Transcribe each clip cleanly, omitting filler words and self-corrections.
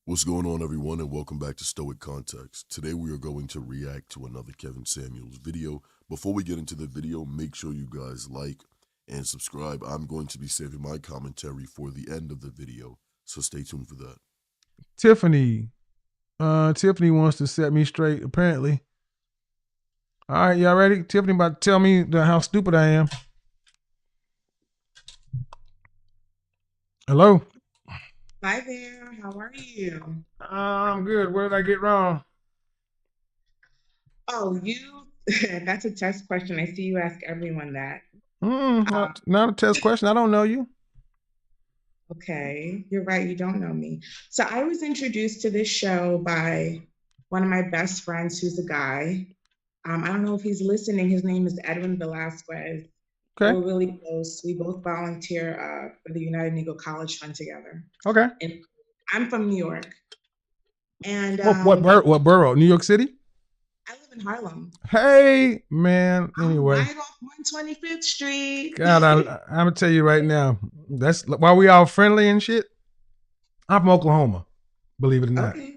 What's going on, everyone, and welcome back to Stoic Context. Today we are going to react to another Kevin Samuels video. Before we get into the video, make sure you guys like and subscribe. I'm going to be saving my commentary for the end of the video, so stay tuned for that. Tiffany. Tiffany wants to set me straight, apparently. All right, y'all ready? Tiffany about to tell me how stupid I am. Hello? Hi there, how are you? I'm good. What did I get wrong? Oh, that's a test question. I see you ask everyone that. Not a test question. I don't know you. Okay, you're right, you don't know me. So I was introduced to this show by one of my best friends who's a guy. I don't know if he's listening. His name is Edwin Velasquez. Okay. We're really close. We both volunteer for the United Negro College Fund together. Okay. And I'm from New York. And What borough? New York City? I live in Harlem. Hey, man. I'm Anyway, right off 125th Street. God, I'm gonna tell you right now. That's why we all friendly and shit. I'm from Oklahoma, believe it or not. Okay.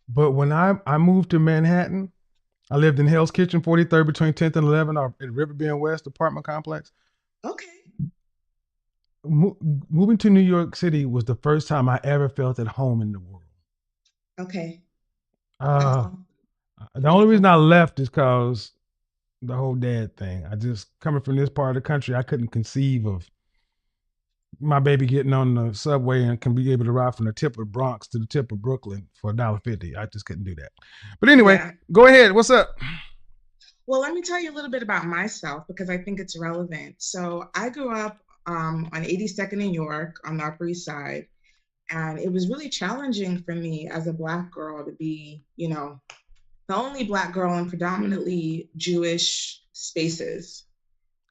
But when I moved to Manhattan, I lived in Hell's Kitchen, 43rd between 10th and 11th, or at Riverbend West apartment complex. Okay. Moving to New York City was the first time I ever felt at home in the world. Okay. That's Uh, all. the only reason I left is because the whole dad thing. I just coming from this part of the country, I couldn't conceive of my baby getting on the subway and can be able to ride from the tip of Bronx to the tip of Brooklyn for $1.50. I just couldn't do that. But anyway, Yeah. go ahead. What's up? Well, let me tell you a little bit about myself because I think it's relevant. So I grew up on 82nd in York on the Upper East Side. And it was really challenging for me as a Black girl to be, the only Black girl in predominantly Jewish spaces.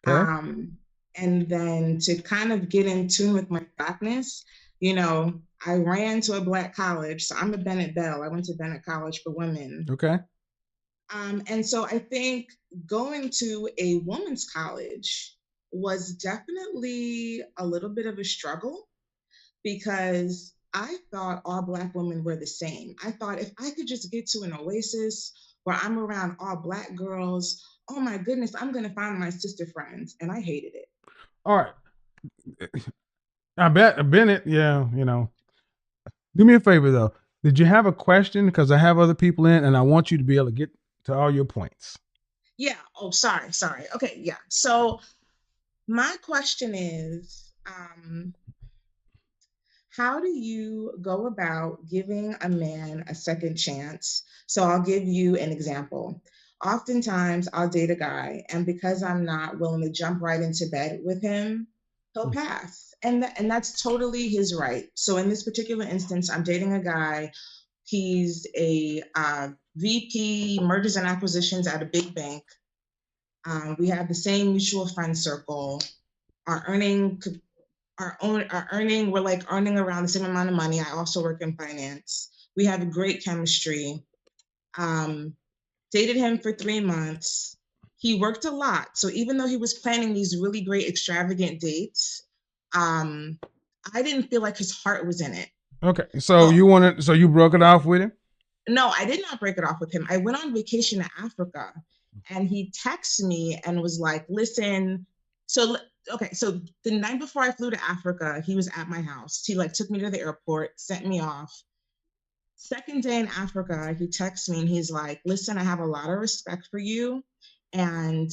Okay. Um, and then to kind of get in tune with my Blackness, I ran to a Black college. So I'm a Bennett Belle. I went to Bennett College for Women. Okay. And so I think going to a women's college was definitely a little bit of a struggle because I thought all Black women were the same. I thought if I could just get to an oasis where I'm around all Black girls, oh my goodness, I'm going to find my sister friends. And I hated it. All right. I bet Bennett, yeah, do me a favor though. Did you have a question? Because I have other people in and I want you to be able to get to all your points. Yeah. Oh, sorry. Sorry. Okay. Yeah. So my question is, how do you go about giving a man a second chance? So I'll give you an example. Oftentimes I'll date a guy, and because I'm not willing to jump right into bed with him, he'll pass. And that's totally his right. So in this particular instance, I'm dating a guy. He's a VP mergers and acquisitions at a big bank. We have the same mutual friend circle. Our earning our earning, we're like earning around the same amount of money. I also work in finance. We have a great chemistry. Um, Dated him for 3 months. He worked a lot. So even though he was planning these really great extravagant dates, um, I didn't feel like his heart was in it. Okay. So So you broke it off with him? no, I did not break it off with him. I went on vacation to Africa and he texted me and was like, listen, so okay, so the night before I flew to Africa, he was at my house. He like took me to the airport, sent me off. Second day in Africa, he texts me and he's like, listen, I have a lot of respect for you. And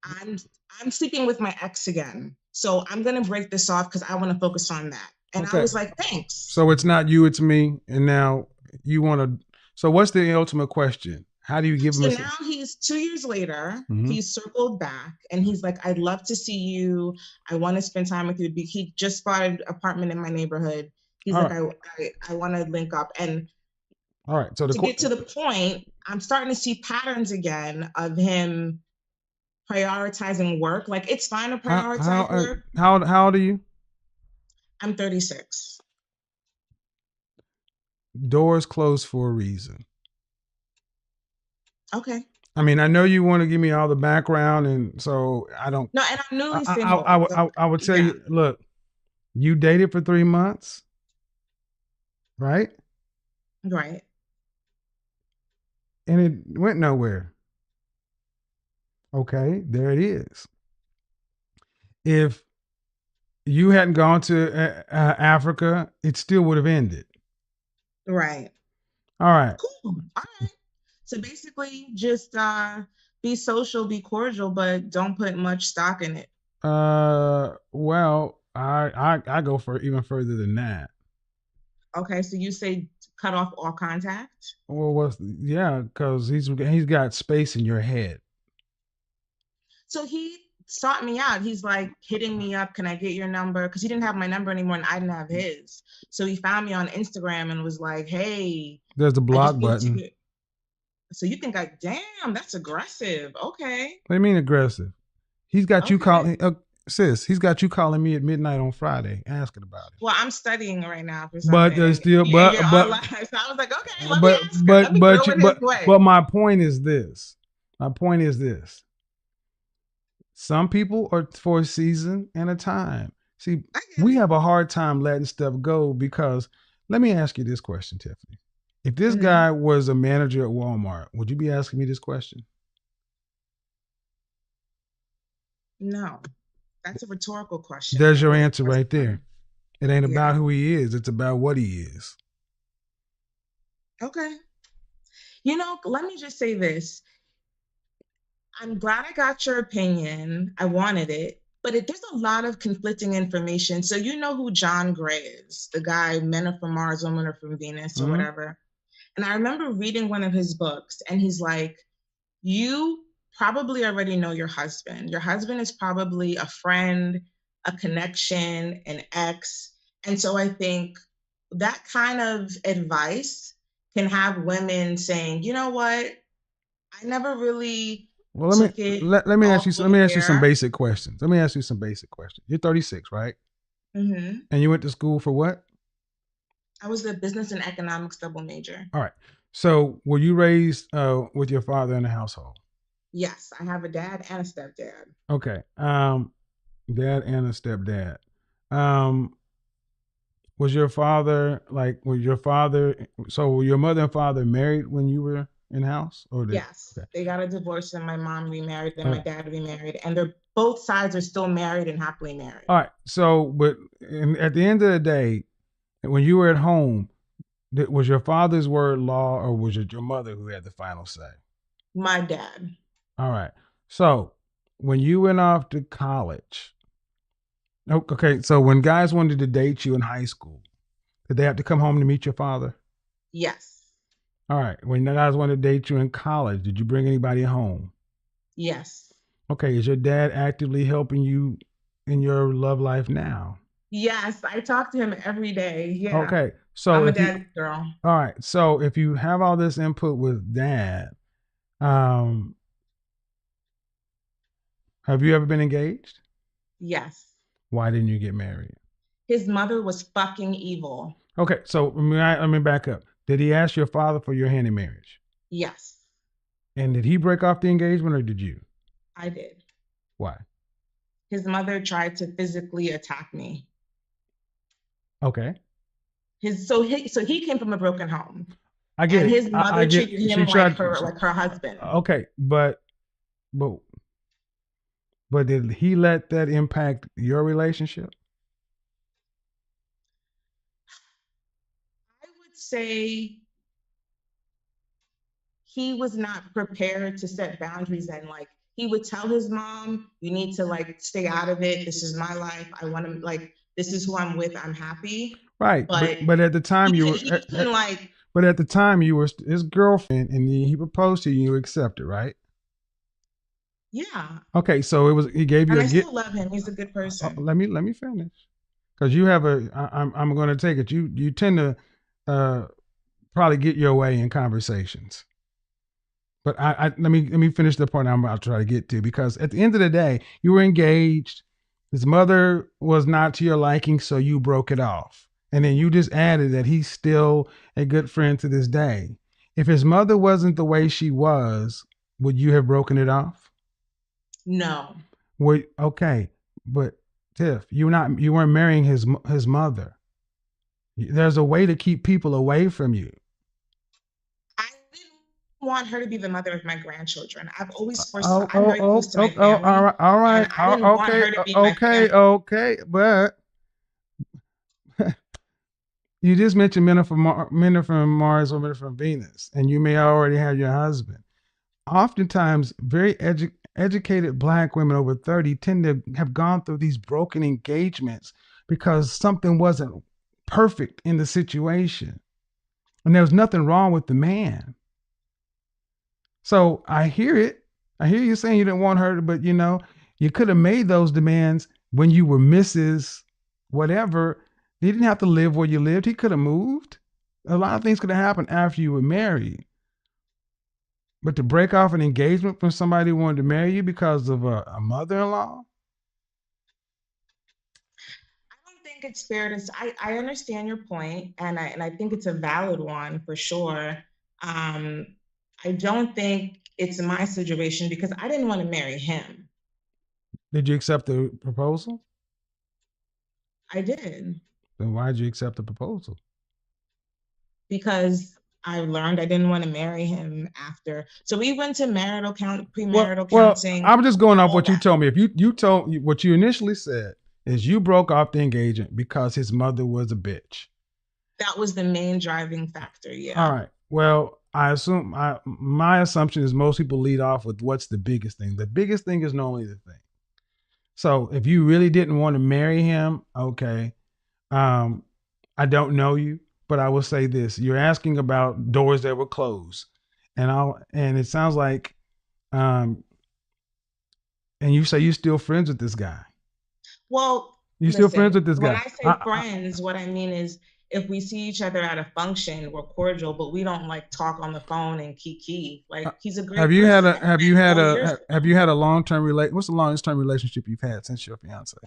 I'm I'm sleeping with my ex again. So I'm gonna break this off because I want to focus on that. And I Okay. was like, thanks. So it's not you, it's me. And now you want to. So what's the ultimate question? How do you give him So a. now he's 2 years later, Mm-hmm. he's circled back and he's like, I'd love to see you. I want to spend time with you. He just bought an apartment in my neighborhood. He's All like, right. I want to link up. And All right. So to get to the point, I'm starting to see patterns again of him prioritizing work. Like it's fine to prioritize work. how old are you? I'm 36. Doors closed for a reason. Okay. I mean, I know you want to give me all the background, and so I don't. No, and I'm newly I, single. So I would tell yeah. you, look, you dated for 3 months, right? Right. and it went nowhere. Okay, there it is. If you hadn't gone to Africa, it still would have ended. Right. All right. Cool. All right. So basically, just be social, be cordial, but don't put much stock in it. Well, I go for even further than that. Okay. So you say cut off all contact. Well, because he's got space in your head. So he sought me out. He's like hitting me up. Can I get your number? Because he didn't have my number anymore and I didn't have his. So he found me on Instagram and was like, hey, There's a I just block need to button. get. So you think damn, that's aggressive. Okay. What do you mean aggressive? He's got you Okay. calling, sis. He's got you calling me at midnight on Friday, asking about it. Well, I'm studying right now for But something, there's and, still, and you're on live. So I was like, okay, let me ask her. Let me throw it his way. but my point is this. My point is this. Some people are for a season and a time. See, we have a hard time letting stuff go because let me ask you this question, Tiffany. If this guy was a manager at Walmart, would you be asking me this question? No, that's a rhetorical question. There's your answer right there. It ain't Yeah. about who he is. It's about what he is. Okay. You know, let me just say this. I'm glad I got your opinion. I wanted it, but there's a lot of conflicting information. So you know who John Gray is, the guy, Men Are From Mars, Women Are From Venus, or whatever. And I remember reading one of his books, and he's like, you probably already know your husband. Your husband is probably a friend, a connection, an ex. And so I think that kind of advice can have women saying, you know what? I never really took it let me ask you all some there. basic questions. Let me ask you some basic questions. You're 36, right? Mm-hmm. And you went to school for what? I was a business and economics double major. All right. So were you raised with your father in the household? Yes, I have a dad and a stepdad. Okay. Dad and a stepdad. Was your father so were your mother and father married when you were in the house? Yes. Okay. They got a divorce and my mom remarried, then my dad remarried, and they're both sides are still married and happily married. All right. So, but at the end of the day, when you were at home, was your father's word law or was it your mother who had the final say? My dad. All right. So, when you went off to college, okay, so when guys wanted to date you in high school, did they have to come home to meet your father? Yes. All right. When the guys wanted to date you in college, did you bring anybody home? Yes. Okay. Is your dad actively helping you in your love life now? Yes. I talk to him every day. Yeah. Okay. So I'm a daddy's girl. All right. So if you have all this input with dad, have you ever been engaged? Yes. Why didn't you get married? His mother was fucking evil. Okay. So let me back up. Did he ask your father for your hand in marriage? Yes. And did he break off the engagement or did you? I did. Why? His mother tried to physically attack me. Okay. So he came from a broken home. I get and it. his mother treated him like her husband. Okay, but did he let that impact your relationship? I would say he was not prepared to set boundaries, and like he would tell his mom, you need to like stay out of it. This is my life. I want to like this is who I'm with. I'm happy. Right. But at the time you were but at the time you were his girlfriend and he proposed to you, you accepted, right? Yeah. Okay, so he gave you and I still love him. He's a good person. Let me finish. Because you have I'm going to take it. You tend to probably get your way in conversations. But let me finish the point I'm about to try to get to, because at the end of the day, you were engaged. His mother was not to your liking, so you broke it off. And then you just added that he's still a good friend to this day. If his mother wasn't the way she was, would you have broken it off? No. Okay, but Tiff, you weren't marrying his mother. There's a way to keep people away from you. want her to be the mother of my grandchildren. I've always foresaw. Oh, I'm oh, very close oh, to my oh, oh, all family, right, all and right, I didn't want okay, her to be my okay, family. okay, but you just mentioned men are from Mars or men are from Venus, and you may already have your husband. Oftentimes, very educated Black women over 30 tend to have gone through these broken engagements because something wasn't perfect in the situation. And there was nothing wrong with the man. So I hear it. I hear you saying you didn't want her, but you could have made those demands when you were Mrs. Whatever. He didn't have to live where you lived. He could have moved. A lot of things could have happened after you were married. But to break off an engagement from somebody who wanted to marry you because of a mother-in-law? I don't think it's fair to. I understand your point, and I think it's a valid one for sure. Um, I don't think it's my situation because I didn't want to marry him. Did you accept the proposal? I did Then why did you accept the proposal? because I learned I didn't want to marry him after. So we went to Well, premarital well, counseling, I'm just going off all what you that. told me. If you told what you initially said is you broke off the engagement because his mother was a bitch. That was the main driving factor. All Yeah. right. Well, my assumption is most people lead off with what's the biggest thing. The biggest thing is normally the thing. So if you really didn't want to marry him, okay. Um, I don't know you, but I will say this: you're asking about doors that were closed, and it sounds like, um, and you say you're still friends with this guy. Well, You still friends listen, with this when guy? I say friends, what I mean is if we see each other at a function, we're cordial, but we don't like talk on the phone and kiki. Like he's a Have great you had person. a I have met you had 4 years a have ago. you had a long term relate? What's the longest term relationship you've had since your fiance?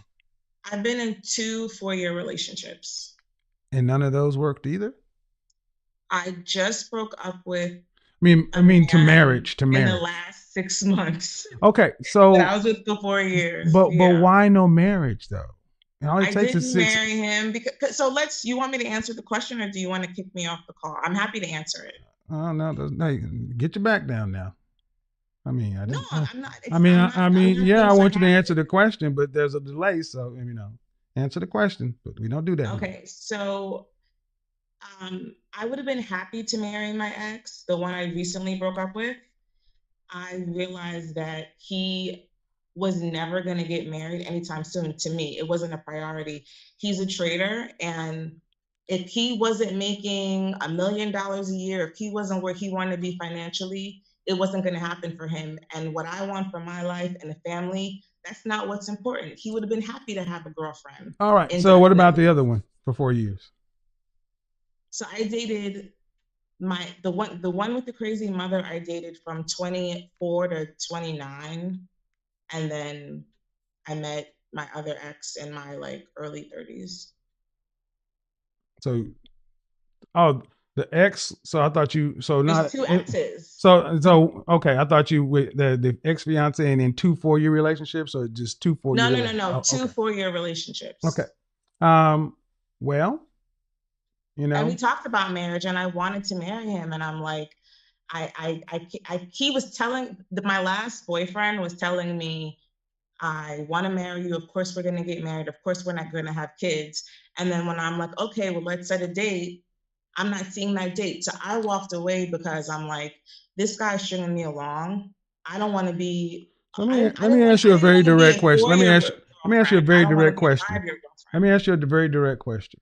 I've been in 2 4-year relationships. And none of those worked either. I just broke up with I a mean to man marriage, to in the marriage. last 6 months Okay, that so I was with for 4 years. but Yeah. why no marriage though? It only I takes is didn't six. marry him because so you want me to answer the question or do you want to kick me off the call? I'm happy to answer it. Oh no, no, get your back down now. I mean, I No, just, I'm not. I It's mean, I'm not yeah, being I want you to answer sarcastic. the question, but there's a delay, so answer the question. But we don't do that here. Okay, so I would have been happy to marry my ex, the one I recently broke up with. I realized that he was never going to get married anytime soon. To me, it wasn't a priority. He's a trader, and if he wasn't making $1 million a year, if he wasn't where he wanted to be financially, it wasn't going to happen for him. And what I want for my life and a family, that's not what's important. He would have been happy to have a girlfriend All right. So what about the indefinitely. other one for 4 years? So I dated the one with the crazy mother. I dated from 24 to 29, and then I met my other ex in my like early 30s. So, oh, the ex. So I thought you. So There's not two it. exes. So okay. I thought you with the ex fiance and in 2 4-year relationships, or just two 4 year No, no, no, relationships. no. Oh, Two okay. 4-year Okay. relationships. Well, you And we know, talked about marriage, and I wanted to marry him, and I'm like, he was telling my last boyfriend was telling me, I want to marry you. Of course, we're going to get married. Of course, we're not going to have kids. And then when I'm like, okay, well, let's set a date, I'm not seeing that date. So I walked away because I'm like, this guy's stringing me along. I don't want to be, let me ask I you a didn't very want to be direct a question. 4-year Let me ask you a girlfriend. I very don't want to direct be a question. 5-year Let me girlfriend. ask you a very direct question.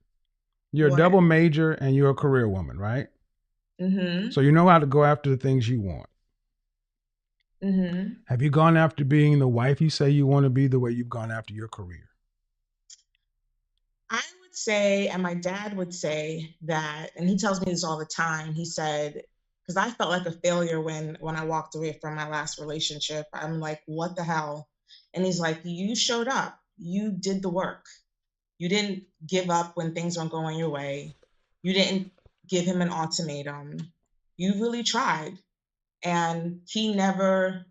You're a What? double major and you're a career woman, right? Mm-hmm. So you know how to go after the things you want. Mm-hmm. Have you gone after being the wife you say you want to be the way you've gone after your career? I would say, and my dad would say that, and he tells me this all the time. He said, because I felt like a failure when I walked away from my last relationship. I'm like, what the hell? And he's like, you showed up. You did the work. You didn't give up when things weren't going your way. You didn't give him an ultimatum. You really tried. And he never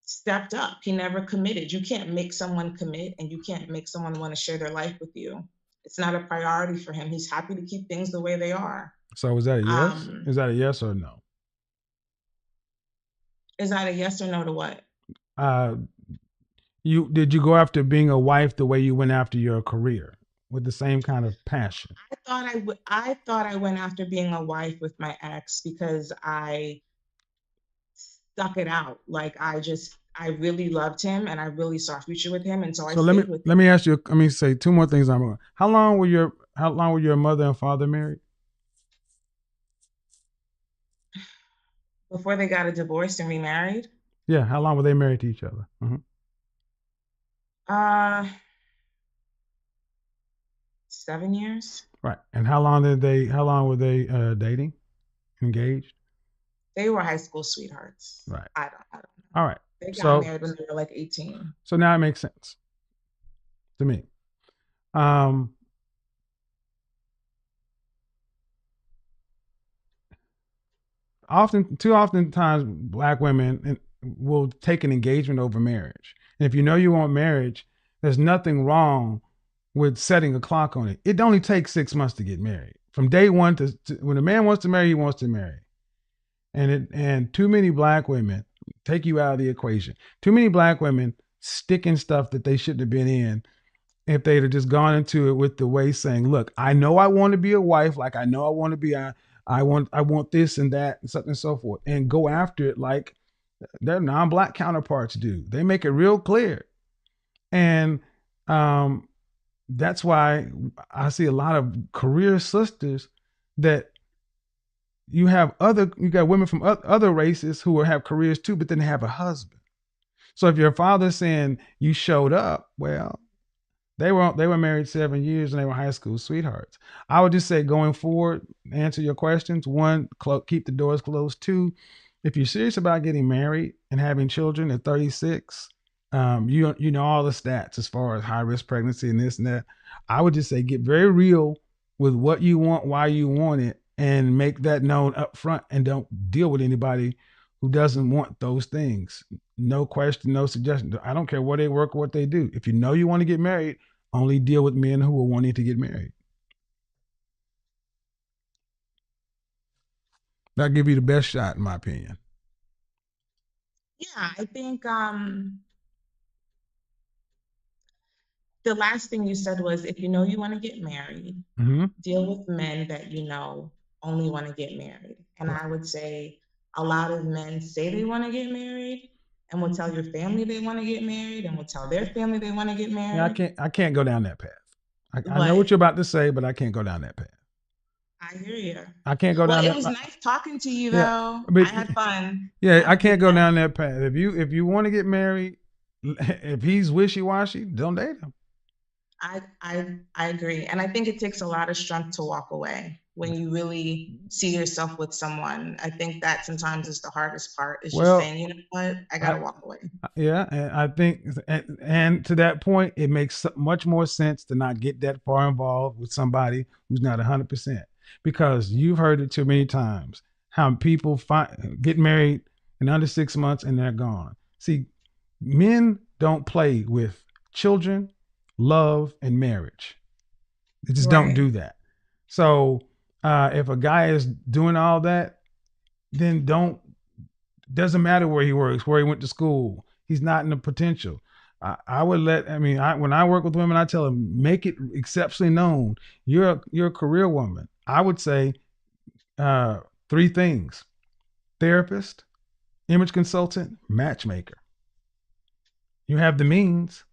stepped up. He never committed. You can't make someone commit and you can't make someone want to share their life with you. It's not a priority for him. He's happy to keep things the way they are. So is that a yes? Um, Is that a yes or no? Is that a yes or no to what? Did you go after being a wife the way you went after your career with the same kind of passion? I thought I went after being a wife with my ex because I stuck it out. Like I really loved him and I really saw a future with him, and so I So let me stayed with let him me ask you. Let me say two more things. How long were your mother and father married? before they got a divorce and remarried. Yeah, how long were they married to each other? Mm-hmm. Uh 7 years. Right. And how long were they dating, engaged? They were high school sweethearts. Right. I don't know. All right. They got So married when they were like 18. so now it makes sense to me. Um, Too often times, black women will take an engagement over marriage. And if you know you want marriage, there's nothing wrong with setting a clock on it. It only takes 6 months to get married. From day one to when a man wants to marry, he wants to marry. And too many black women take you out of the equation. Too many black women stick in stuff that they shouldn't have been in if they'd have just gone into it with the way saying, look, I know I want to be a wife, like I know I want to be I want this and that and something and so forth, and go after it like their non-black counterparts do. They make it real clear. And that's why I see a lot of career sisters that you got women from other races who have careers too, but then they have a husband. So if your father's saying you showed up, well, they were married 7 years and they were high school sweethearts. I would just say going forward, answer your questions. One, keep the doors closed. Two, if you're serious about getting married and having children at 36, you know all the stats as far as high risk pregnancy and this and that. I would just say get very real with what you want, why you want it, and make that known up front, and don't deal with anybody who doesn't want those things. No question, no suggestion. I don't care where they work or what they do. If you know you want to get married, only deal with men who are wanting to get married. That'll give you the best shot, in my opinion. Yeah, I think the last thing you said was if you know you want to get married, deal with men that you know only want to get married. And Right. I would say a lot of men say they want to get married and will tell your family they want to get married and will tell their family they want to get Yeah, married. I can't go down that path. I know what But you're about to say, but I can't go down that path. I hear you. I can't go Well, down it that. was nice talking to you Yeah, though. but I had fun. yeah, Have I a good can't go night. down that path. If you want to get married, if he's wishy washy, don't date him. I agree. And I think it takes a lot of strength to walk away when you really see yourself with someone. I think that sometimes is the hardest part, is just Well, saying, you know what, I I gotta walk away. yeah, and I think, and to that point, it makes much more sense to not get that far involved with somebody who's not 100%, because you've heard it too many times how people get married in under 6 months and they're gone. See, men don't play with children, love, and marriage. They just don't Right. do that. So if a guy is doing all that, then don't doesn't matter where he works, where he went to school. He's not in the potential. I would when I work with women, I tell them, make it exceptionally known you're a career woman. I would say three things: therapist, image consultant, matchmaker. You have the means,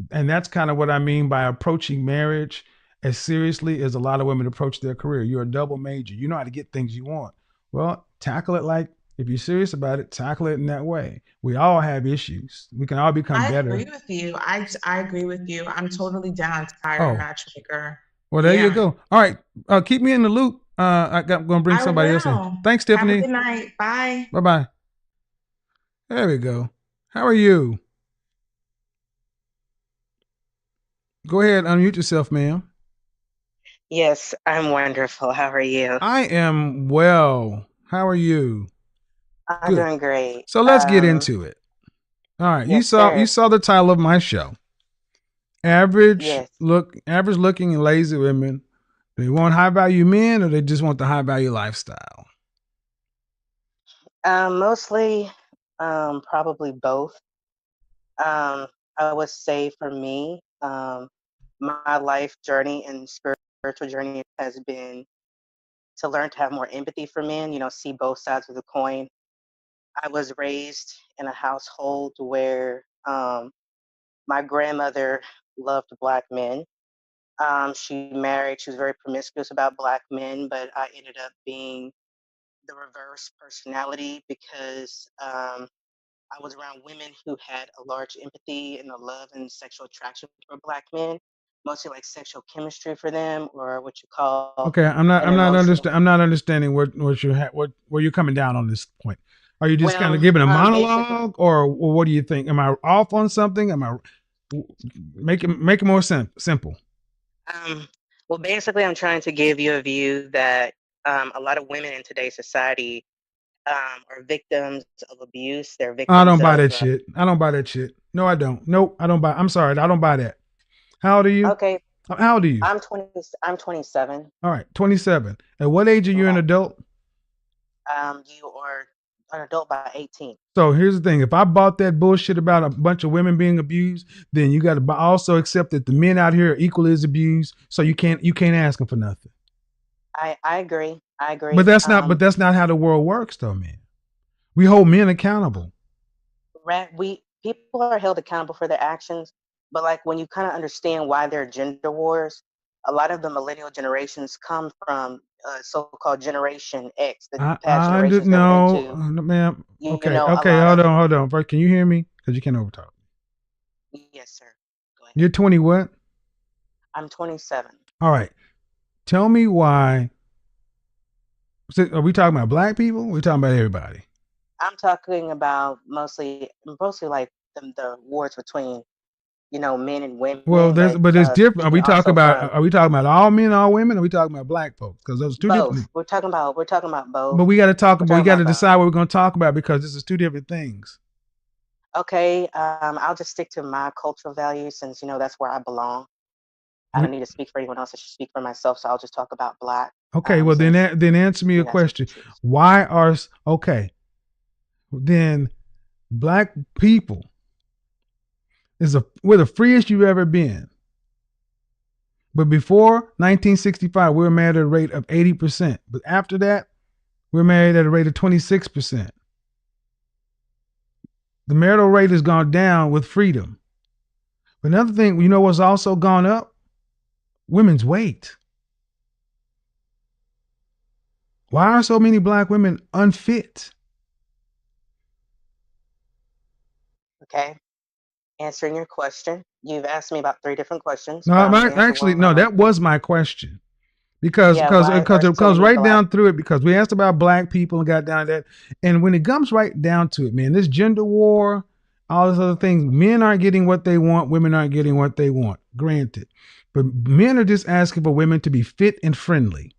and that's kind of what I mean by approaching marriage as seriously as a lot of women approach their career. You're a double major. You know how to get things you want. Well, tackle it like, if you're serious about it, tackle it in that way. We all have issues. We can all become I better. agree with you. I agree with you. I'm totally down to hire a Oh, matchmaker. well, there you Yeah, go. All right. Keep me in the loop. I'm going to bring I somebody else in. will. Thanks, Have a Tiffany. good night. Bye. Bye bye. There we go. How are you? Go ahead. Unmute yourself, ma'am. Yes, I'm wonderful. How are you? I am well. How are you? I'm Good. doing great. So let's get into it. All right. You Yes, saw you sir. saw the title of my show. Yes. Average looking and lazy women. They want high value men, or they just want the high value lifestyle? Mostly, probably both. I would say for me, my life journey and spiritual journey has been to learn to have more empathy for men, see both sides of the coin. I was raised in a household where my grandmother loved Black men. She was very promiscuous about Black men, but I ended up being the reverse personality because I was around women who had a large empathy and a love and sexual attraction for Black men, mostly like sexual chemistry for them, or what you call Okay, an emotional. I'm not understanding where you're coming down on this point. Are you just kind of Well, giving a basically, monologue, or what do you think? Am I off on something? Am I make it more simple? um, I'm trying to give you a view that a lot of women in today's society are victims of abuse. They're I victims don't buy of that shit. I don't buy that shit. No, I don't. Nope, I don't buy. I'm sorry, I don't buy that. How old are you? okay. How old are you? I'm 27. All right, 27. At what age are you an Right. adult? You are an adult by 18. So here's the thing: if I bought that bullshit about a bunch of women being abused, then you got to also accept that the men out here are equally as abused. So you can't ask them for nothing. I agree. I But agree. that's not how the world works, though, man. We hold men accountable. We people are held accountable for their actions, but like when you kind of understand why there are gender wars, a lot of the millennial generations come from so-called Generation X. The past I generations never no, into, ma'am. Okay, a okay, lot hold of. on, hold on. First, can you hear me? Because you can't overtalk. Yes, sir. Go ahead. You're 20 what? I'm 27. All right. Tell me why. Are we talking about black people? Or are we talking about everybody? I'm talking about mostly like the wars between men and Well, women, there's but but it's different. speaking also from Are we talking about all men, all women? Or are we talking about black folks? Because those two different both. things. We're talking about both. But we got to talk. We're But we talking got to about both. decide what we're going to talk about because this is two different things. Okay, I'll just stick to my cultural values since that's where I belong. I don't need to speak for anyone else. I should speak for myself. So I'll just talk about Black, Okay. Well, then since then answer me a that's what you question. choose. Why are okay? Then black people we're the freest you've ever been. But before 1965, we were married at a rate of 80%. But after that, we're married at a rate of 26%. The marital rate has gone down with freedom. But another thing, what's also gone up? Women's weight. Why are so many black women unfit? Okay, answering your question. You've asked me about three different questions, No, but I'm gonna answer actually, one no, of them. that was my question. Because Yeah, because why because are it so comes many right Black? down through it because we asked about black people and got down to that. And when it comes right down to it, man, this gender war, all these other things, men aren't getting what they want, women aren't getting what they want. Granted. But men are just asking for women to be fit and friendly.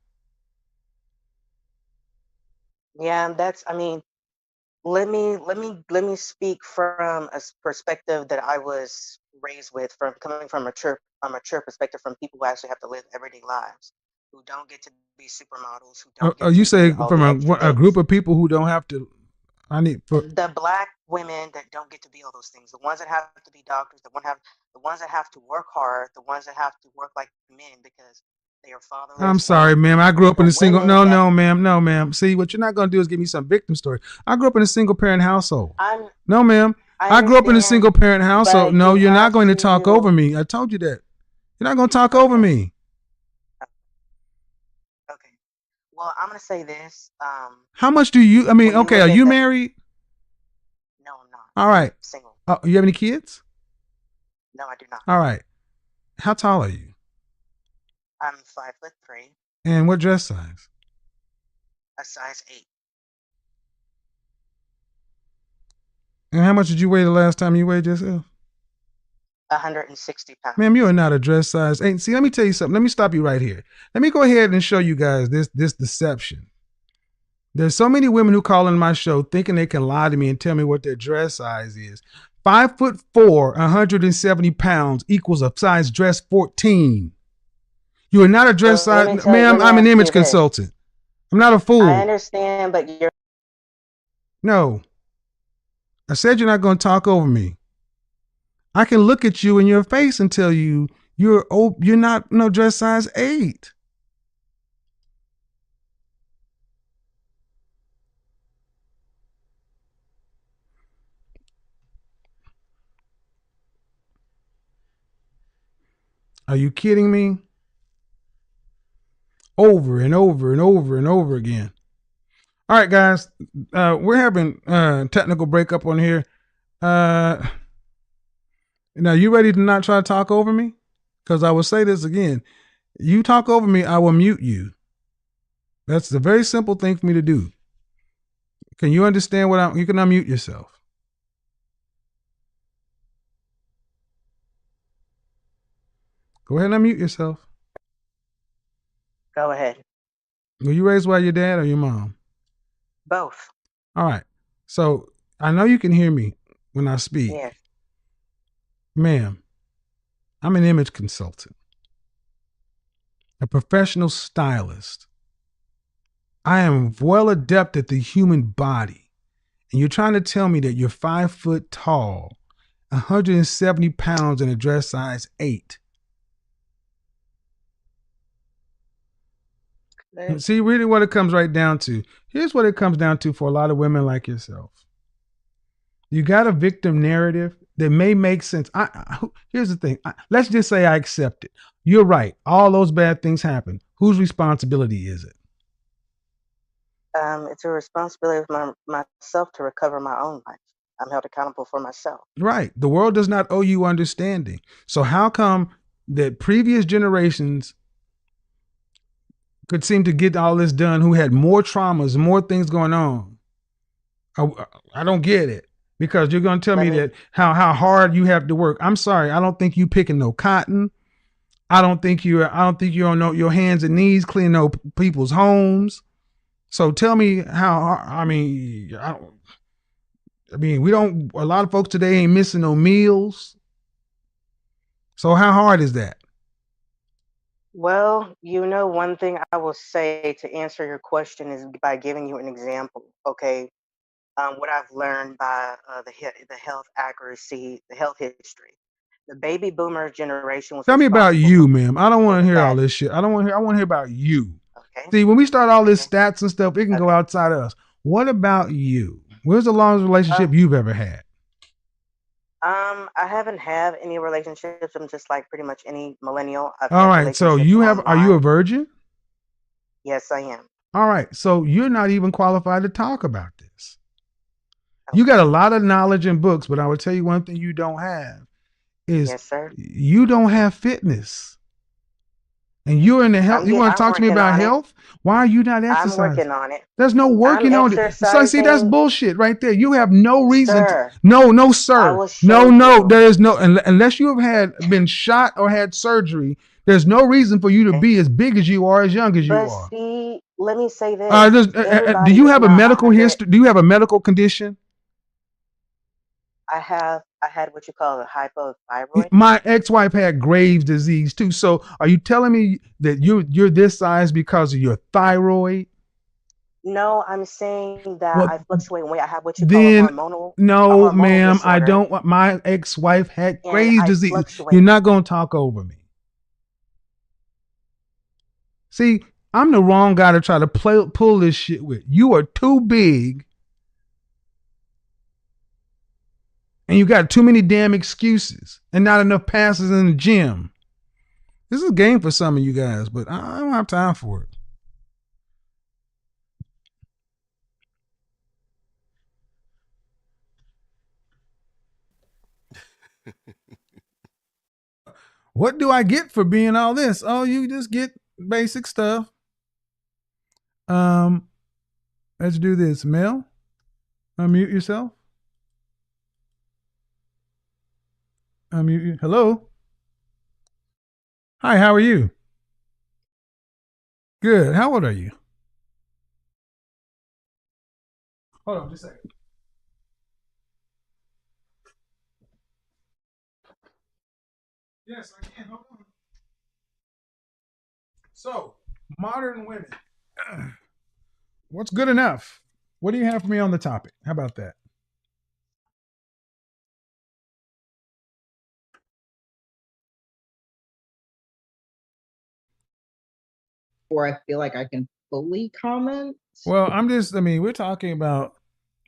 Yeah, that's. I mean, let me speak from a perspective that I was raised with, from coming from a mature perspective, from people who actually have to live everyday lives, who don't get to be supermodels, who don't get You to say do all from the extra a group things. of people who don't have to. I need for The Black women that don't get to be all those things, the ones that have to be doctors, the ones that have to work hard, the ones that have to work like men because they are I'm fatherless, sorry, or ma'am. I grew up the in a single. women No, that no, ma'am. No, ma'am. See, what you're not going to do is give me some victim story. I grew up in a single parent household. I'm No, ma'am. I I grew up in a understand, single parent household. but No, you you're not have going to talk over to. me. I told you that. You're not going to talk over Okay, me. okay. Well, I'm gonna say this. How much do you? I mean, When you okay. Are look at you that, married? no, I'm not. All I'm right. single. You have any kids? No, I do not. All right. How tall are you? I'm 5'3", And what dress size? a size 8, And how much did you weigh the last time you weighed yourself? 160 Ma'am, you are pounds. not a dress size. And see, let me tell you something. Let me stop you right here. Let me go ahead and show you guys this deception. There's so many women who call in my show thinking they can lie to me and tell me what their dress size is. 5'4", 170 pounds equals a size dress 14. You are not a dress Well, size, ma'am. let me I'm an ask image you this. consultant. I'm not a I fool. understand, but you're No, I said you're not going to talk over me. I can look at you in your face and tell you you're not no dress size 8. Are you kidding me? Over and over and over and over again. All right, guys, we're having technical breakup on here. Now, you ready to not try to talk over me? Because I will say this again. You talk over me, I will mute you. That's a very simple thing for me to do. Can you understand you can unmute yourself. Go ahead and unmute yourself. Go ahead. Were you raised by your dad or your mom? Both. All right. So I know you can hear me when I speak. Yes. Ma'am, I'm an image consultant, a professional stylist. I am well adept at the human body. And you're trying to tell me that you're 5 foot tall, 170 pounds and a dress size 8. See, really what it comes right down to. Here's what it comes down to for a lot of women like yourself. You got a victim narrative that may make sense. Here's the thing. Let's just say I accept it. You're right. All those bad things happen. Whose responsibility is it? It's a responsibility of myself to recover my own life. I'm held accountable for myself. Right. The world does not owe you understanding. So how come that previous generations could seem to get all this done who had more traumas, more things going on? I don't get it. Because you're going to tell me that how hard you have to work. I'm sorry. I don't think you picking no cotton. I don't think you're on your hands and knees cleaning no people's homes. So tell me how. I mean, a lot of folks today ain't missing no meals. So how hard is that? Well, one thing I will say to answer your question is by giving you an example. Okay. What I've learned by the health accuracy, the health history. The baby boomer generation was Tell me about responsible you, ma'am. I don't want to hear all that. this shit. I want to hear about you. Okay. See, when we start all this Okay. stats and stuff, it can go outside us. What about you? Where's the longest relationship you've ever had? I haven't had any relationships. I'm just like pretty much any millennial. All right. So are you a virgin? Yes, I am. All right. So you're not even qualified to talk about this. Okay. You got a lot of knowledge in books, but I would tell you one thing you don't have is yes, sir. You don't have fitness. And you're in the health. You want to talk to me about health? Why are you not exercising? I'm working on it. There's no working on it. So see, that's bullshit right there. You have no reason. No, sir. No. There is no, unless you have been shot or had surgery. There's no reason for you to be as big as you are, as young as you are. But see, let me say this. Do you have a medical history? Do you have a medical condition? I had what you call a hypothyroid. My ex-wife had Graves' disease too. So are you telling me that you're this size because of your thyroid? No, I'm saying that I fluctuate in weight. I have what you call a hormonal. No, ma'am, I don't want. My ex-wife had Graves' disease. Fluctuate. You're not going to talk over me. See, I'm the wrong guy to try to pull this shit with. You are too big. And you got too many damn excuses and not enough passes in the gym. This is a game for some of you guys, but I don't have time for it. What do I get for being all this? Oh, you just get basic stuff. Let's do this. Mel, unmute yourself. Unmute you. Hello. Hi, how are you? Good. How old are you? Hold on just a second. Yes, I can. Hold on. So, modern women. What's good enough? What do you have for me on the topic? How about that? Or I feel like I can fully comment. Well, we're talking about,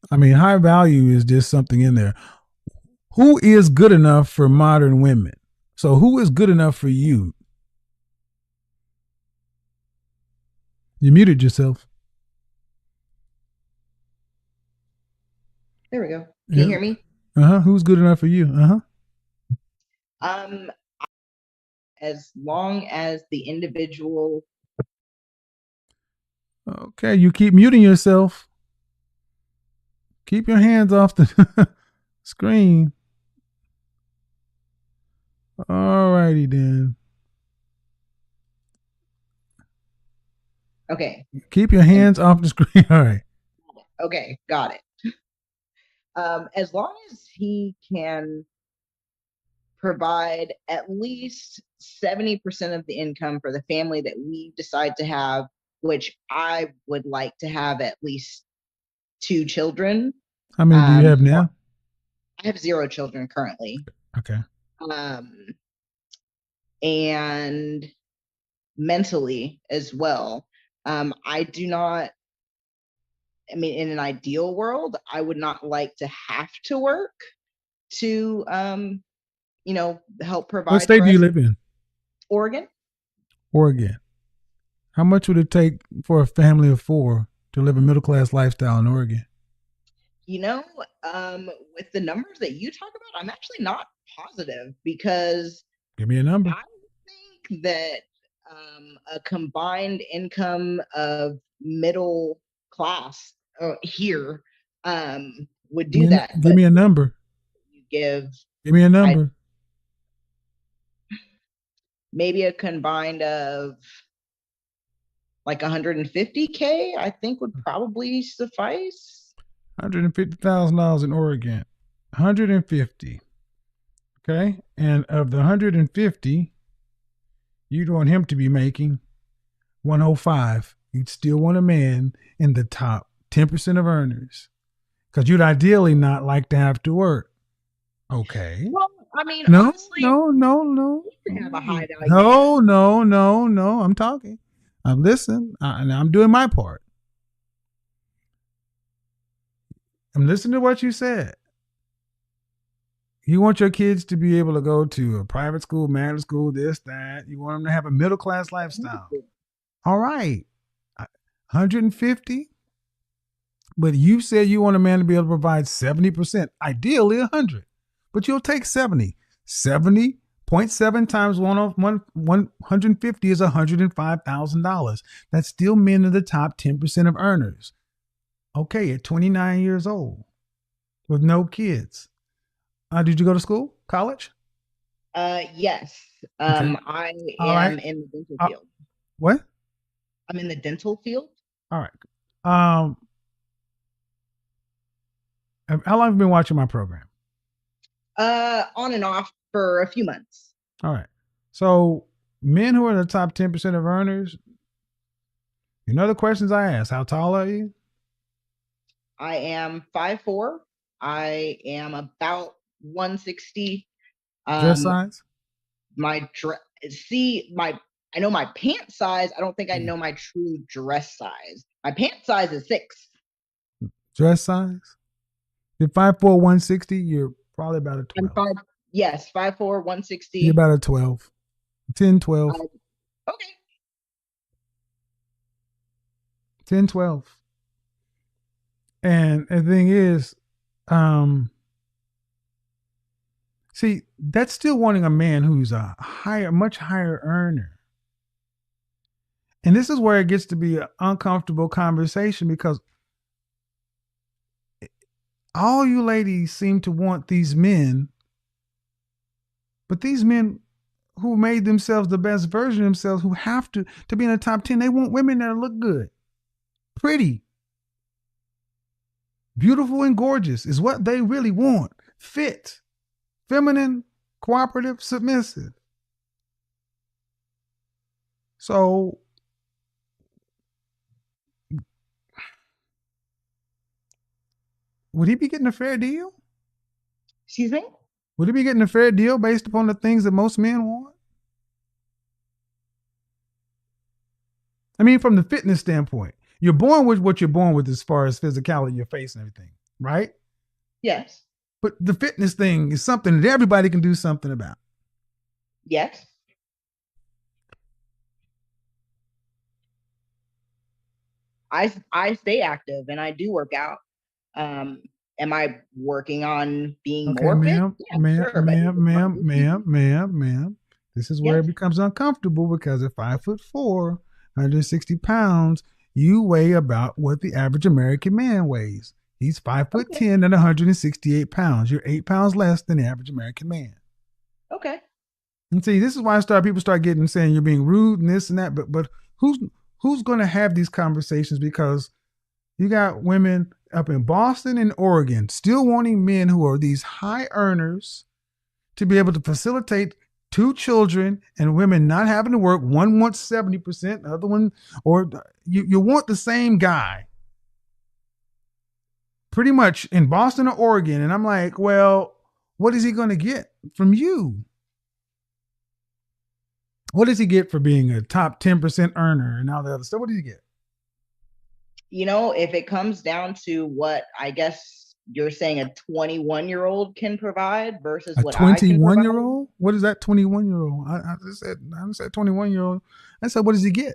high value is just something in there. Who is good enough for modern women? So who is good enough for you? You muted yourself. There we go. Can you hear me? Who's good enough for you? As long as the individual. Okay, you keep muting yourself. Keep your hands off the screen. All righty then. Okay. Keep your hands off the screen. All right. Okay, got it. As long as he can provide at least 70% of the income for the family that we decide to have, which I would like to have at least 2 children. How many do you have now? I have 0 children currently. Okay. And mentally as well. I do not, in an ideal world, I would not like to have to work to, help provide. What state do you live in? Oregon. Oregon. How much would it take for a family of 4 to live a middle-class lifestyle in Oregon? With the numbers that you talk about, I'm actually not positive because. Give me a number. I think that a combined income of middle class here would do that. Give me a number. Give me a number. Maybe a combined of like $150K, I think would probably suffice. $150,000 in Oregon. 150. Okay. And of the 150, you'd want him to be making 105. You'd still want a man in the top 10% of earners because you'd ideally not like to have to work. Okay. Well, honestly, no. Have a high value. No. I'm talking. I'm listening, and I'm doing my part. I'm listening to what you said. You want your kids to be able to go to a private school, magnet school, this, that. You want them to have a middle-class lifestyle. All right. 150. But you said you want a man to be able to provide 70%, ideally 100. But you'll take 70. 70.7 times 150 is $105,000. That's still men in the top 10% of earners. Okay, at 29 years old with no kids. Did you go to school? College? Yes. Okay. I am in the dental field. What? I'm in the dental field. All right. How long have you been watching my program? On and off for a few months. All right. So men who are in the top 10% of earners, you know the questions I ask. How tall are you? I am 5'4". I am about 160. Dress size? I know my pant size. I don't think I know my true dress size. My pant size is 6. Dress size? You're 5'4", 160. You're probably about a 12. Yes, 5'4", 160. You're about a 12. 10, 12. Okay. 10, 12. And the thing is, see, that's still wanting a man who's a much higher earner. And this is where it gets to be an uncomfortable conversation because all you ladies seem to want these men, but these men who made themselves the best version of themselves, who have to be in the top 10, they want women that look good, pretty, beautiful and gorgeous is what they really want. Fit, feminine, cooperative, submissive. So would he be getting a fair deal? Excuse me? Would he be getting a fair deal based upon the things that most men want? I mean, from the fitness standpoint, you're born with what you're born with as far as physicality, your face and everything, right? Yes. But the fitness thing is something that everybody can do something about. Yes. I stay active and I do work out. Am I working on being Okay, more fit? ma'am, Yeah, ma'am, sure. ma'am. This is where Yes. it becomes uncomfortable because at 5'4", 160 pounds, you weigh about what the average American man weighs. He's 5'10" Okay. and 168 pounds. You're 8 pounds less than the average American man. Okay. And see, this is why people start getting saying you're being rude and this and that. But who's going to have these conversations? Because you got women up in Boston and Oregon still wanting men who are these high earners to be able to facilitate 2 children, and women not having to work. One wants 70%, the other one, or you want the same guy pretty much in Boston or Oregon. And I'm like, well, what is he going to get from you? What does he get for being a top 10% earner and all the other stuff? What does he get? If it comes down to what I guess you're saying a 21-year-old can provide versus A what I can provide. 21-year-old? What is that 21-year-old? I said 21-year-old. I said, what does he get?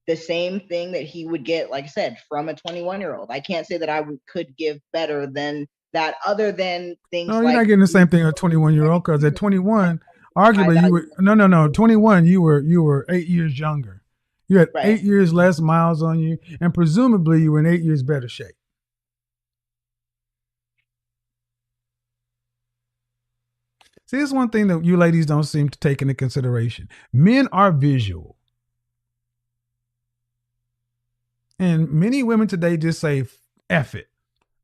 The same thing that he would get, like I said, from a 21-year-old. I can't say that I could give better than that, other than things No, you're not getting the same thing as a 21-year-old, because at 21, arguably you were 21, you were 8 years younger. You had Right. 8 years less miles on you, and presumably you were in 8 years better shape. See, this is one thing that you ladies don't seem to take into consideration. Men are visual. And many women today just say, F it.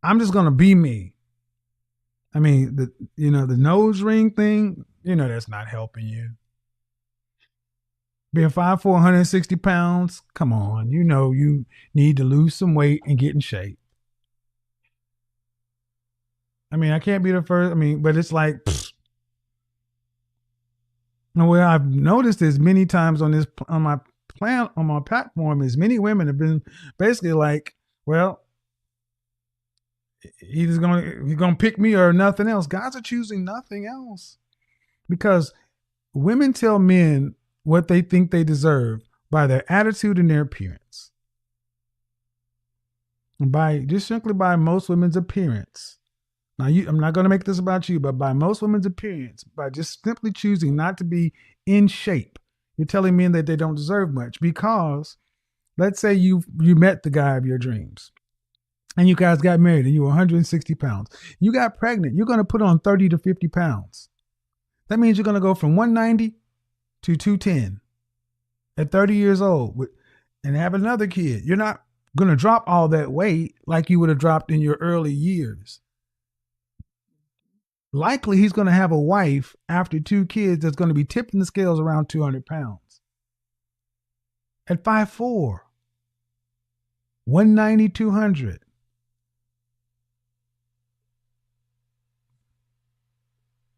I'm just going to be me. I mean, the nose ring thing, that's not helping you. Being 5'4", 160 pounds, come on. You need to lose some weight and get in shape. I mean, I can't be the first. I mean, but it's like, what I've noticed is many times on my platform is many women have been basically like, well, he's gonna pick me or nothing else. Guys are choosing nothing else because women tell men what they think they deserve by their attitude and their appearance, and simply by most women's appearance. Now, I'm not going to make this about you, but by most women's appearance, by just simply choosing not to be in shape, you're telling men that they don't deserve much. Because let's say you met the guy of your dreams and you guys got married and you were 160 pounds. You got pregnant. You're going to put on 30 to 50 pounds. That means you're going to go from 190 to 210 at 30 years old and have another kid. You're not going to drop all that weight like you would have dropped in your early years. Likely he's going to have a wife after 2 kids that's going to be tipping the scales around 200 pounds. At 5'4", 190, 200.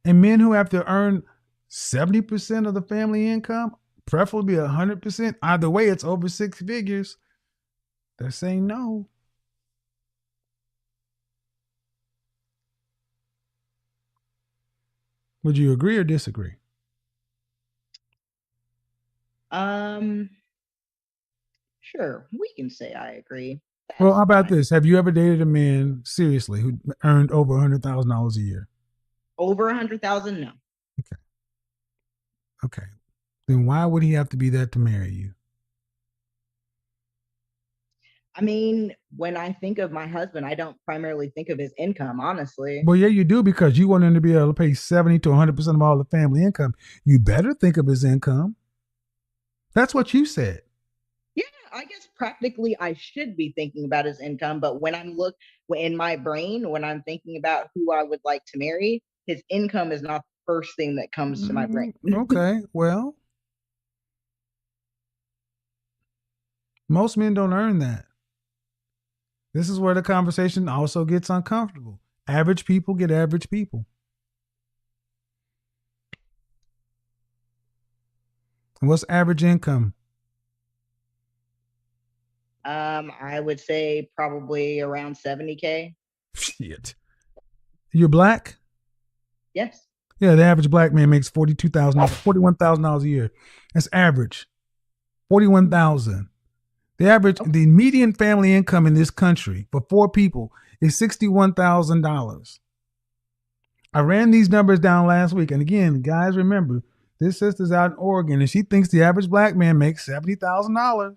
And men who have to earn 70% of the family income, preferably 100%, either way, it's over 6 figures. They're saying no. Would you agree or disagree? Sure, we can say I agree. Well, how about this? Have you ever dated a man seriously who earned over $100,000 a year? Over 100,000? No. Okay. Then why would he have to be that to marry you? I mean, when I think of my husband, I don't primarily think of his income, honestly. Well, yeah, you do, because you want him to be able to pay 70 to 100% of all the family income. You better think of his income. That's what you said. Yeah, I guess practically I should be thinking about his income, but when in my brain, when I'm thinking about who I would like to marry, his income is not the first thing that comes to my brain. Okay, well, most men don't earn that. This is where the conversation also gets uncomfortable. Average people get average people. What's average income? I would say probably around 70K. Shit. You're black? Yes. Yeah, the average black man makes $41,000 a year. That's average. 41,000. The median family income in this country for 4 people is $61,000. I ran these numbers down last week, and again, guys, remember this sister's out in Oregon, and she thinks the average black man makes $70,000.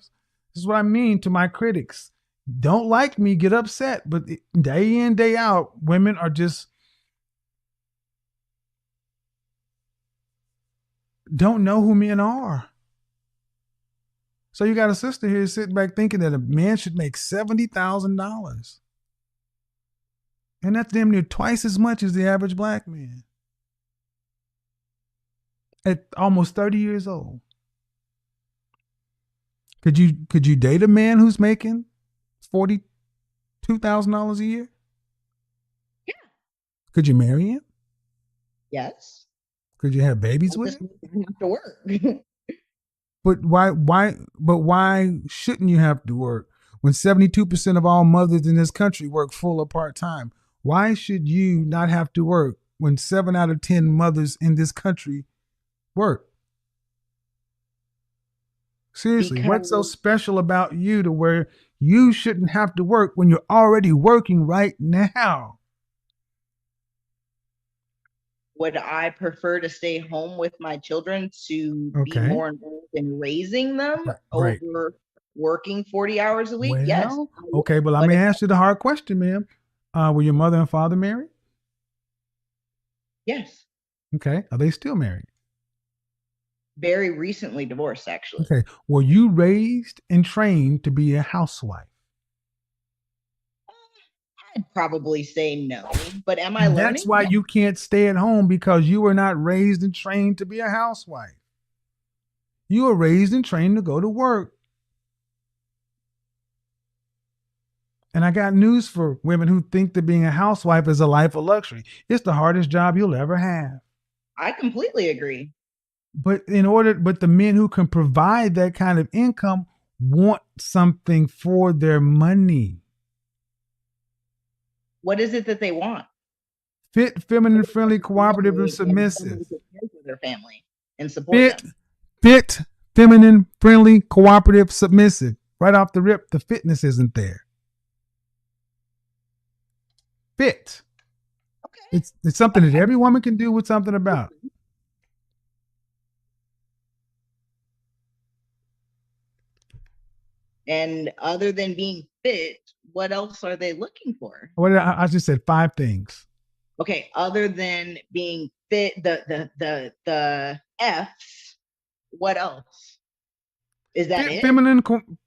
This is what I mean to my critics. Don't like me, get upset, but day in, day out, women are just don't know who men are. So you got a sister here sitting back thinking that a man should make $70,000. And that's damn near twice as much as the average black man. At almost 30 years old. Could you date a man who's making $42,000 a year? Yeah. Could you marry him? Yes. Could you have babies with him? Have to work. But why shouldn't you have to work when 72% of all mothers in this country work full or part-time? Why should you not have to work when 7 out of 10 mothers in this country work? Seriously, what's so special about you to where you shouldn't have to work when you're already working right now? Would I prefer to stay home with my children to be more involved in raising them over working 40 hours a week? Well, yes. Okay, but let me ask you the hard question, ma'am. Were your mother and father married? Yes. Okay. Are they still married? Very recently divorced, actually. Okay. Were you raised and trained to be a housewife? I'd probably say no, but am I learning? That's why you can't stay at home, because you were not raised and trained to be a housewife. You were raised and trained to go to work. And I got news for women who think that being a housewife is a life of luxury. It's the hardest job you'll ever have. I completely agree. But the men who can provide that kind of income want something for their money. What is it that they want? Fit, feminine, friendly, cooperative, and submissive. For their family and support them. Fit, feminine, friendly, cooperative, submissive. Right off the rip, the fitness isn't there. Fit. Okay. It's something that every woman can do with something about. And other than being fit, what else are they looking for? What I just said 5 things. Okay, other than being fit, the F's, what else? Is that fit, it?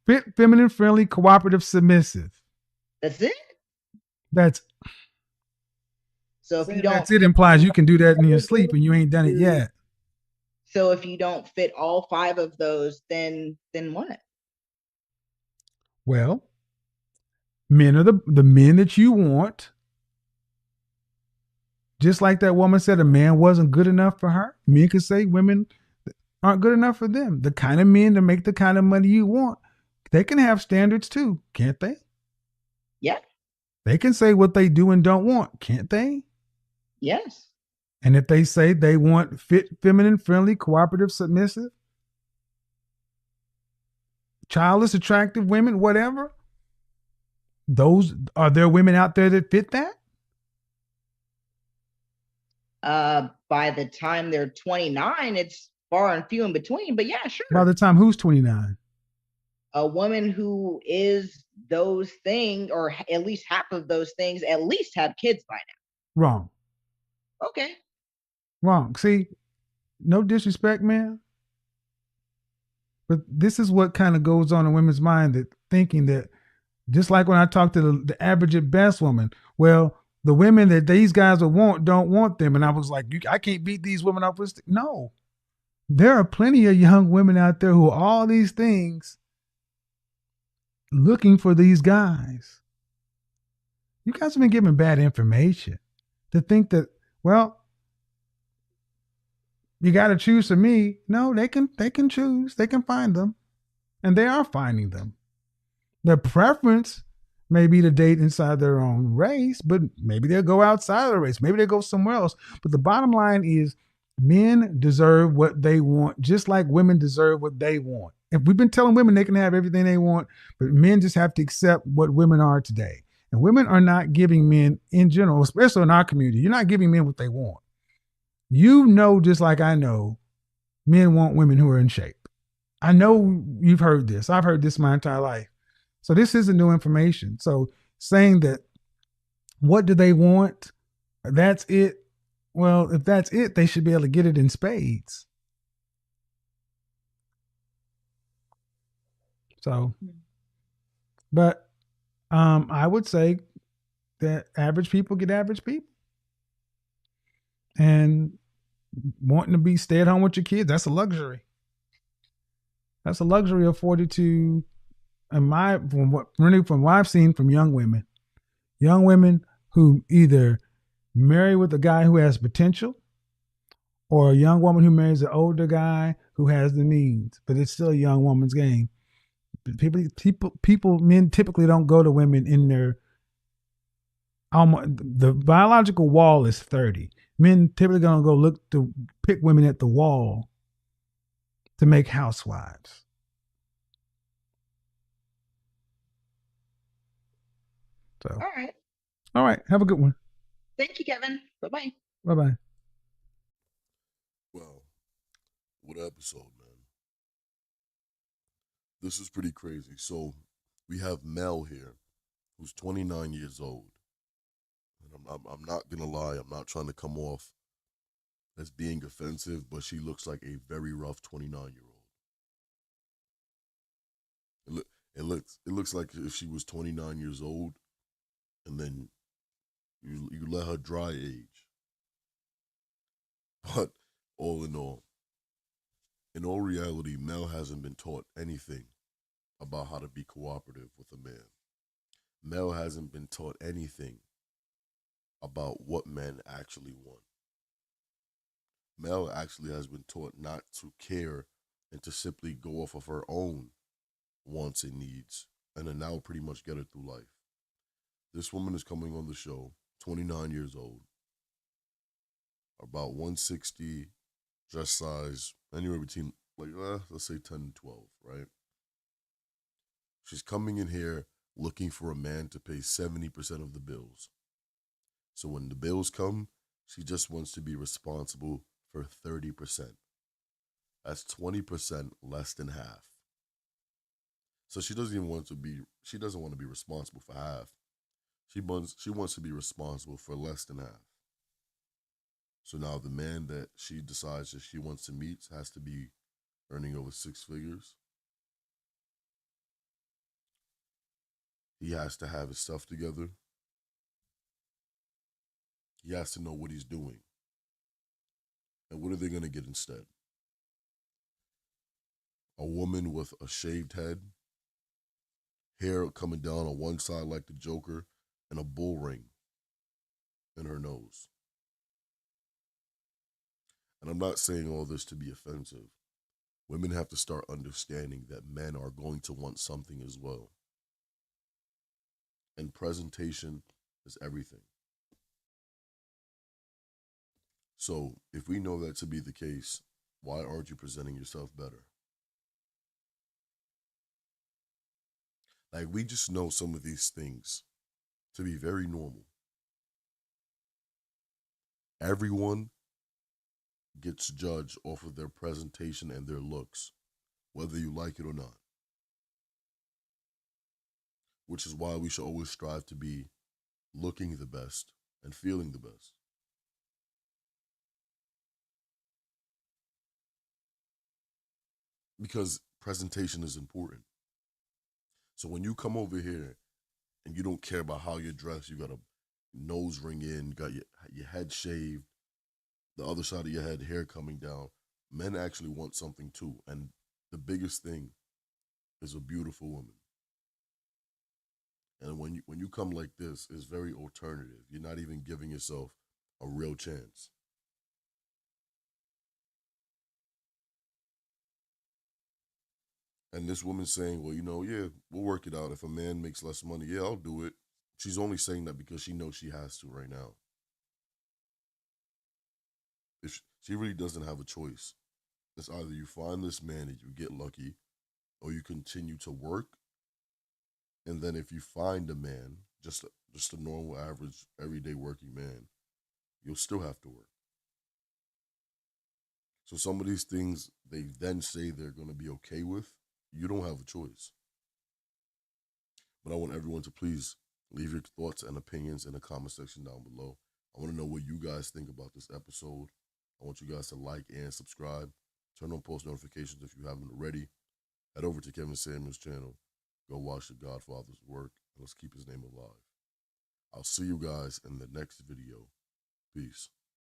Fit, feminine, friendly, cooperative, submissive. That's it? So if you don't, that's it implies you can do that in your sleep and you ain't done it yet. So if you don't fit all 5 of those, then what? Well, men are the men that you want. Just like that woman said, a man wasn't good enough for her. Men can say women aren't good enough for them. The kind of men to make the kind of money you want, they can have standards too, can't they? Yeah. They can say what they do and don't want, can't they? Yes. And if they say they want fit, feminine, friendly, cooperative, submissive, childless, attractive women, whatever, are there women out there that fit that? By the time they're 29, it's far and few in between, but yeah, sure. By the time who's 29? A woman who is those things, or at least half of those things, at least have kids by now. Wrong. Okay. Wrong. See, no disrespect, man. But this is what kind of goes on in women's mind, that thinking that, just like when I talk to the average at best woman, well, the women that these guys don't want them. And I was like, I can't beat these women up with. No, there are plenty of young women out there who are all these things looking for these guys. You guys have been given bad information to think that, well, you got to choose for me. No, they can choose. They can find them, and they are finding them. Their preference may be to date inside their own race, but maybe they'll go outside of the race. Maybe they'll go somewhere else. But the bottom line is men deserve what they want, just like women deserve what they want. If we've been telling women they can have everything they want, but men just have to accept what women are today. And women are not giving men in general, especially in our community, you're not giving men what they want. You know, just like I know, men want women who are in shape. I know you've heard this. I've heard this my entire life. So this isn't new information. So saying that, what do they want? That's it. Well, if that's it, they should be able to get it in spades. So, but I would say that average people get average people. And wanting to be stay at home with your kids, that's a luxury. That's a luxury afforded to, from what I've seen from young women who either marry with a guy who has potential, or a young woman who marries an older guy who has the means, but it's still a young woman's game. Men typically don't go to women in their, the biological wall is 30. Men typically gonna go look to pick women at the wall to make housewives. So, all right. Have a good one. Thank you, Kevin. Bye-bye. Bye-bye. Wow. What an episode, man. This is pretty crazy. So we have Mel here, who's 29 years old. And I'm not going to lie, I'm not trying to come off as being offensive, but she looks like a very rough 29-year-old. It looks like if she was 29 years old, and then you let her dry age. But all in all reality, Mel hasn't been taught anything about how to be cooperative with a man. Mel hasn't been taught anything about what men actually want. Mel actually has been taught not to care and to simply go off of her own wants and needs, and then now pretty much get her through life. This woman is coming on the show, 29 years old, about 160, dress size, anywhere between, let's say 10 and 12, right? She's coming in here looking for a man to pay 70% of the bills. So when the bills come, she just wants to be responsible for 30%. That's 20% less than half. So she doesn't want to be responsible for half. She wants to be responsible for less than half. So now the man that she decides that she wants to meet has to be earning over 6 figures. He has to have his stuff together. He has to know what he's doing. And what are they going to get instead? A woman with a shaved head, hair coming down on one side like the Joker, and a bull ring in her nose. And I'm not saying all this to be offensive. Women have to start understanding that men are going to want something as well. And presentation is everything. So if we know that to be the case, why aren't you presenting yourself better? Like, we just know some of these things to be very normal. Everyone gets judged off of their presentation and their looks, whether you like it or not. Which is why we should always strive to be looking the best and feeling the best. Because presentation is important. So when you come over here and you don't care about how you're dressed, you got a nose ring in, you got your head shaved, the other side of your head, hair coming down, men actually want something too. And the biggest thing is a beautiful woman. And when you come like this, it's very alternative. You're not even giving yourself a real chance. And this woman saying, well, yeah, we'll work it out. If a man makes less money, yeah, I'll do it. She's only saying that because she knows she has to right now. If she really doesn't have a choice. It's either you find this man and you get lucky, or you continue to work. And then if you find a man, just a normal, average, everyday working man, you'll still have to work. So some of these things they then say they're going to be okay with, you don't have a choice. But I want everyone to please leave your thoughts and opinions in the comment section down below. I want to know what you guys think about this episode. I want you guys to like and subscribe. Turn on post notifications if you haven't already. Head over to Kevin Samuels' channel. Go watch the Godfather's work, and let's keep his name alive. I'll see you guys in the next video. Peace.